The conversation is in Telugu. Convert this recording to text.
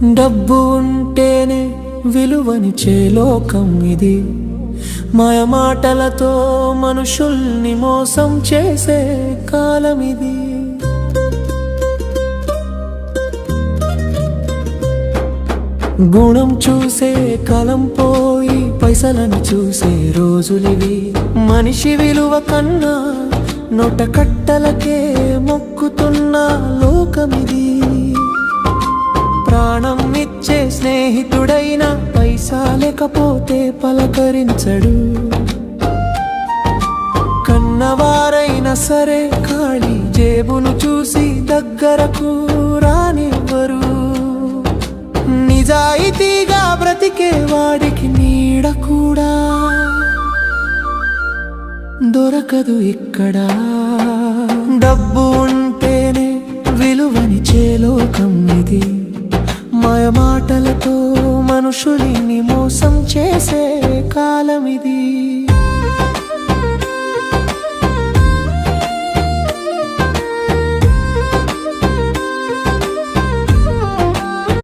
డబ్బు ఉంటేనే విలువనిచ్చే లోకం ఇది. మాయ మాటలతో మనుషుల్ని మోసం చేసే కాలం ఇది. గుణం చూసే కాలం పోయి పైసలను చూసే రోజులివి. మనిషి విలువ కన్నా నోట కట్టలకే మొక్కుతున్న లోకమిది. ప్రాణం ఇచ్చే స్నేహితుడైన పైసా లేకపోతే పలకరించడు. కన్నవారైనా సరే ఖాళీ జేబును చూసి దగ్గరకు రానివ్వరు. నిజాయితీగా బ్రతికే వాడికి నీడ కూడా దొరకదు ఇక్కడ. డబ్బు ఉంటేనే విలువనిచ్చే లోకం ఇది. మాయ మాటలతో మనుషుల్ని మోసం చేసే కాలం ఇది.